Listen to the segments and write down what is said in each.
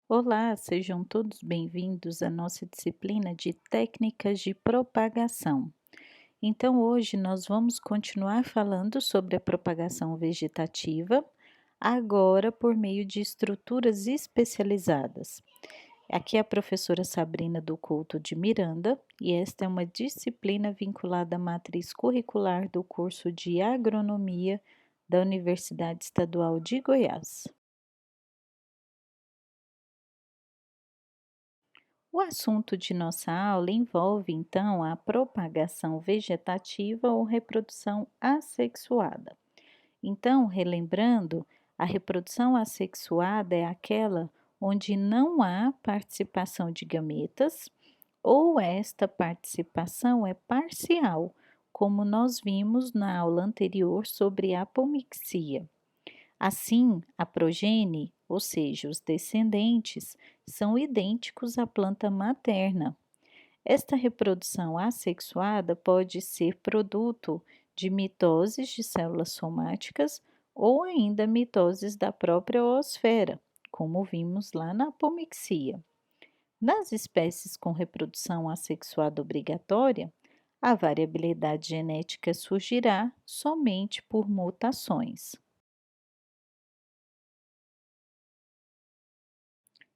Olá, sejam todos bem-vindos à nossa disciplina de técnicas de propagação. Então, hoje nós vamos continuar falando sobre a propagação vegetativa, agora por meio de estruturas especializadas. Aqui é a professora Sabrina do Couto de Miranda, e esta é uma disciplina vinculada à matriz curricular do curso de Agronomia da Universidade Estadual de Goiás. O assunto de nossa aula envolve, então, a propagação vegetativa ou reprodução assexuada. Então, relembrando, a reprodução assexuada é aquela onde não há participação de gametas ou esta participação é parcial, como nós vimos na aula anterior sobre apomixia. Assim, a progenie, ou seja, os descendentes, são idênticos à planta materna. Esta reprodução assexuada pode ser produto de mitoses de células somáticas ou ainda mitoses da própria oosfera, como vimos lá na apomixia. Nas espécies com reprodução assexuada obrigatória, a variabilidade genética surgirá somente por mutações.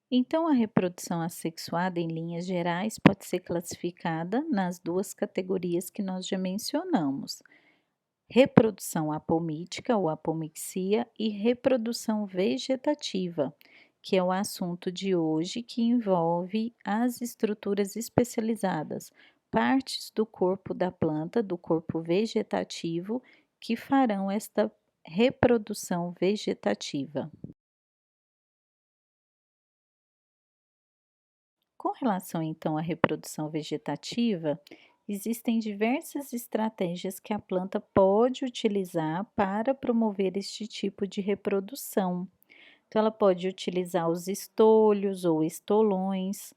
Então, a reprodução assexuada, em linhas gerais, pode ser classificada nas duas categorias que nós já mencionamos: reprodução apomítica ou apomixia e reprodução vegetativa, que é o assunto de hoje, que envolve as estruturas especializadas, partes do corpo da planta, do corpo vegetativo, que farão esta reprodução vegetativa. Com relação então à reprodução vegetativa, existem diversas estratégias que a planta pode utilizar para promover este tipo de reprodução. Então, ela pode utilizar os estolhos ou estolões,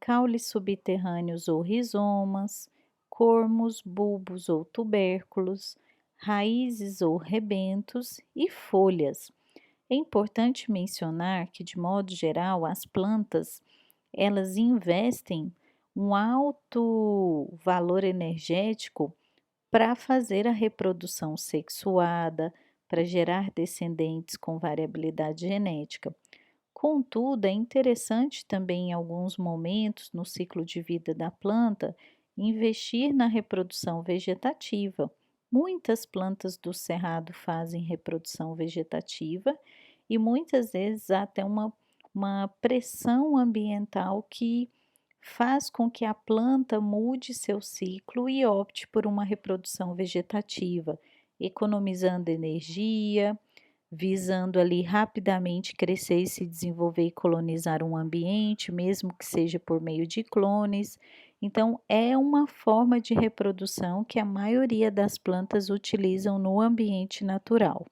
caules subterrâneos ou rizomas, cormos, bulbos ou tubérculos, raízes ou rebentos e folhas. É importante mencionar que, de modo geral, as plantas elas investem um alto valor energético para fazer a reprodução sexuada, para gerar descendentes com variabilidade genética. Contudo, é interessante também em alguns momentos no ciclo de vida da planta investir na reprodução vegetativa. Muitas plantas do cerrado fazem reprodução vegetativa e muitas vezes há até uma pressão ambiental que faz com que a planta mude seu ciclo e opte por uma reprodução vegetativa, economizando energia, visando ali rapidamente crescer e se desenvolver e colonizar um ambiente, mesmo que seja por meio de clones. Então, é uma forma de reprodução que a maioria das plantas utilizam no ambiente natural.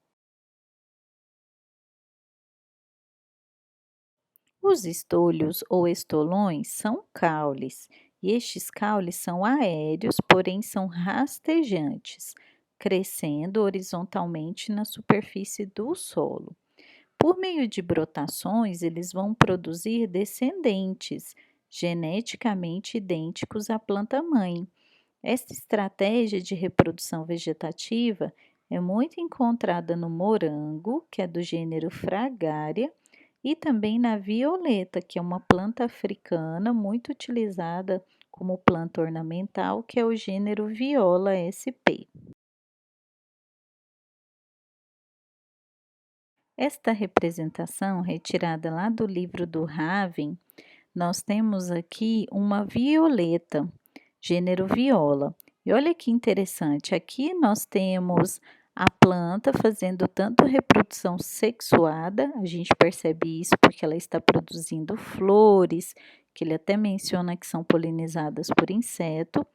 Os estolhos ou estolões são caules, e estes caules são aéreos, porém são rastejantes, crescendo horizontalmente na superfície do solo. Por meio de brotações, eles vão produzir descendentes geneticamente idênticos à planta-mãe. Esta estratégia de reprodução vegetativa é muito encontrada no morango, que é do gênero Fragaria, e também na violeta, que é uma planta africana muito utilizada como planta ornamental, que é o gênero Viola sp. Esta representação, retirada lá do livro do Raven, nós temos aqui uma violeta, gênero viola. E olha que interessante, aqui nós temos a planta fazendo tanto reprodução sexuada, a gente percebe isso porque ela está produzindo flores, que ele até menciona que são polinizadas por inseto,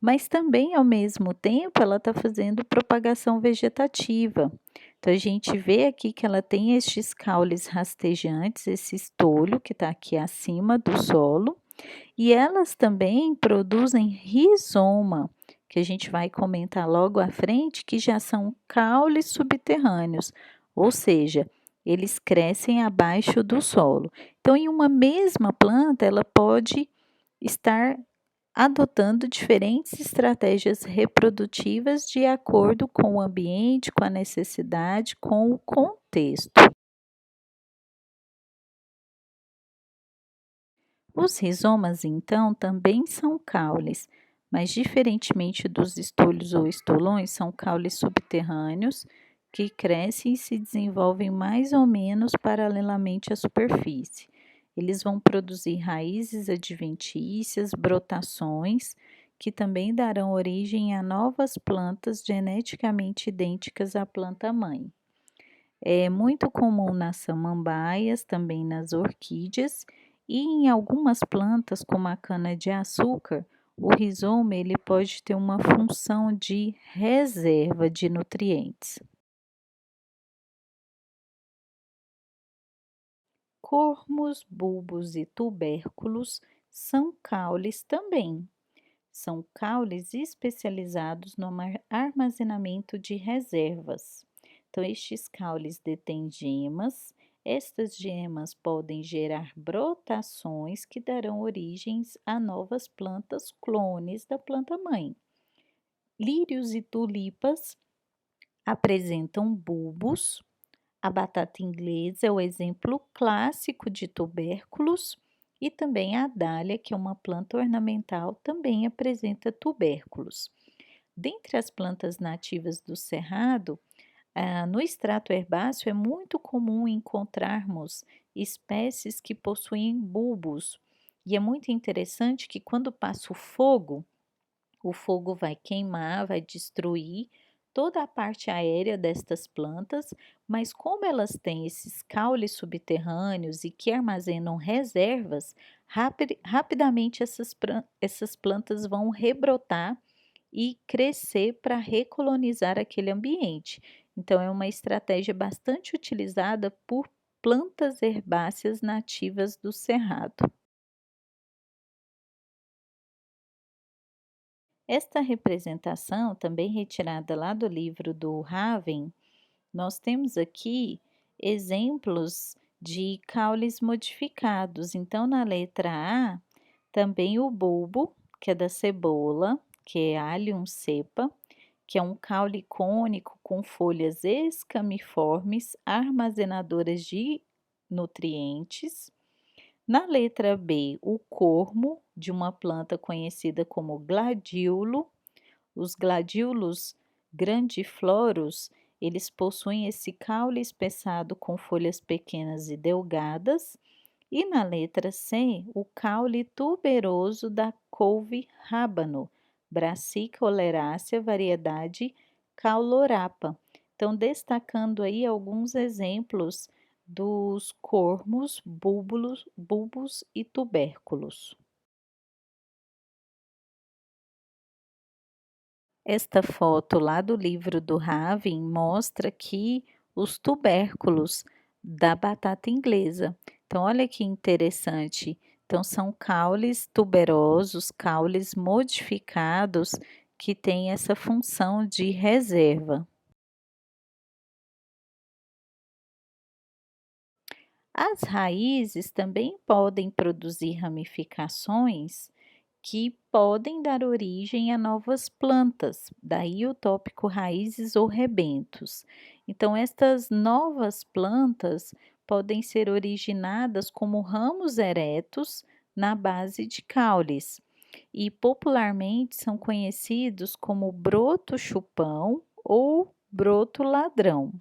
mas também ao mesmo tempo ela está fazendo propagação vegetativa. Então a gente vê aqui que ela tem estes caules rastejantes, esse estolho que está aqui acima do solo, e elas também produzem rizoma, que a gente vai comentar logo à frente, que já são caules subterrâneos, ou seja, eles crescem abaixo do solo. Então, em uma mesma planta, ela pode estar adotando diferentes estratégias reprodutivas de acordo com o ambiente, com a necessidade, com o contexto. Os rizomas, então, também são caules, mas diferentemente dos estolhos ou estolões, são caules subterrâneos que crescem e se desenvolvem mais ou menos paralelamente à superfície. Eles vão produzir raízes adventícias, brotações, que também darão origem a novas plantas geneticamente idênticas à planta mãe. É muito comum nas samambaias, também nas orquídeas e em algumas plantas, como a cana-de-açúcar, o rizoma ele pode ter uma função de reserva de nutrientes. Cormos, bulbos e tubérculos são caules também. São caules especializados no armazenamento de reservas. Então, estes caules detêm gemas. Estas gemas podem gerar brotações que darão origens a novas plantas clones da planta mãe. Lírios e tulipas apresentam bulbos. A batata inglesa é o exemplo clássico de tubérculos e também a dália, que é uma planta ornamental, também apresenta tubérculos. Dentre as plantas nativas do cerrado, no extrato herbáceo é muito comum encontrarmos espécies que possuem bulbos. E é muito interessante que quando passa o fogo vai queimar, vai destruir toda a parte aérea destas plantas, mas como elas têm esses caules subterrâneos e que armazenam reservas, rapidamente essas plantas vão rebrotar e crescer para recolonizar aquele ambiente. Então, é uma estratégia bastante utilizada por plantas herbáceas nativas do cerrado. Esta representação, também retirada lá do livro do Raven, nós temos aqui exemplos de caules modificados. Então, na letra A, também o bulbo, que é da cebola, que é Allium cepa, que é um caule cônico com folhas escamiformes, armazenadoras de nutrientes. Na letra B, o cormo, de uma planta conhecida como gladiolo. Os gladiolus grandifloros, eles possuem esse caule espessado com folhas pequenas e delgadas. E na letra C, o caule tuberoso da couve rábano, Brassica oleracea, variedade caulorapa. Então, destacando aí alguns exemplos dos cormos, bulbos e tubérculos. Esta foto lá do livro do Raven mostra aqui os tubérculos da batata inglesa. Então, olha que interessante. Então, são caules tuberosos, caules modificados que têm essa função de reserva. As raízes também podem produzir ramificações que podem dar origem a novas plantas, daí o tópico raízes ou rebentos. Então, estas novas plantas podem ser originadas como ramos eretos na base de caules e popularmente são conhecidos como broto chupão ou broto ladrão.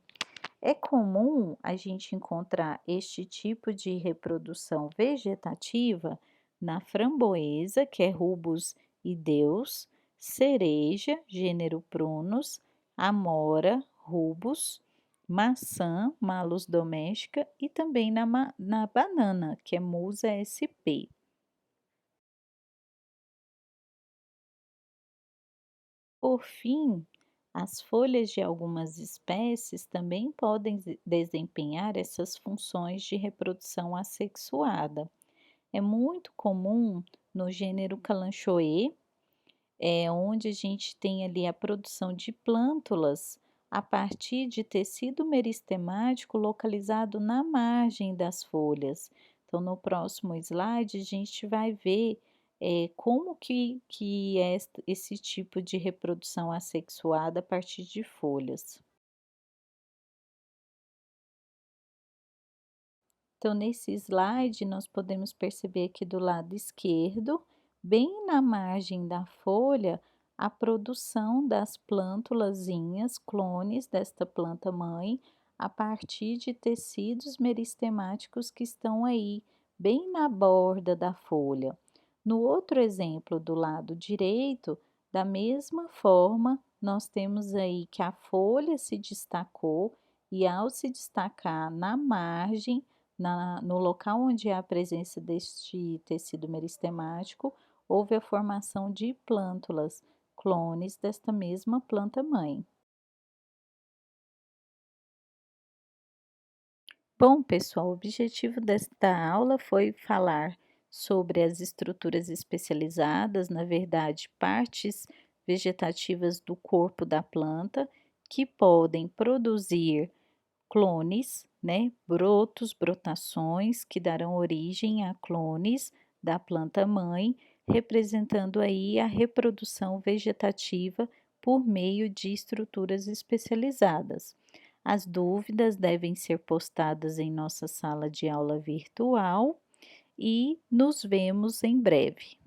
É comum a gente encontrar este tipo de reprodução vegetativa na framboesa, que é Rubus ideus, cereja, gênero Prunus, amora, Rubus, maçã, Malus domestica e também na banana, que é Musa sp. Por fim, as folhas de algumas espécies também podem desempenhar essas funções de reprodução assexuada. É muito comum no gênero Kalanchoe, onde a gente tem ali a produção de plântulas a partir de tecido meristemático localizado na margem das folhas. Então, no próximo slide, a gente vai ver como que é esse tipo de reprodução assexuada a partir de folhas. Então, nesse slide, nós podemos perceber aqui do lado esquerdo, bem na margem da folha, a produção das plântulazinhas, clones desta planta mãe, a partir de tecidos meristemáticos que estão aí, bem na borda da folha. No outro exemplo, do lado direito, da mesma forma, nós temos aí que a folha se destacou e, ao se destacar na margem, no local onde há a presença deste tecido meristemático, houve a formação de plântulas, clones desta mesma planta-mãe. Bom, pessoal, o objetivo desta aula foi falar sobre as estruturas especializadas, na verdade, partes vegetativas do corpo da planta que podem produzir clones, né, brotos, brotações que darão origem a clones da planta mãe, representando aí a reprodução vegetativa por meio de estruturas especializadas. As dúvidas devem ser postadas em nossa sala de aula virtual e nos vemos em breve.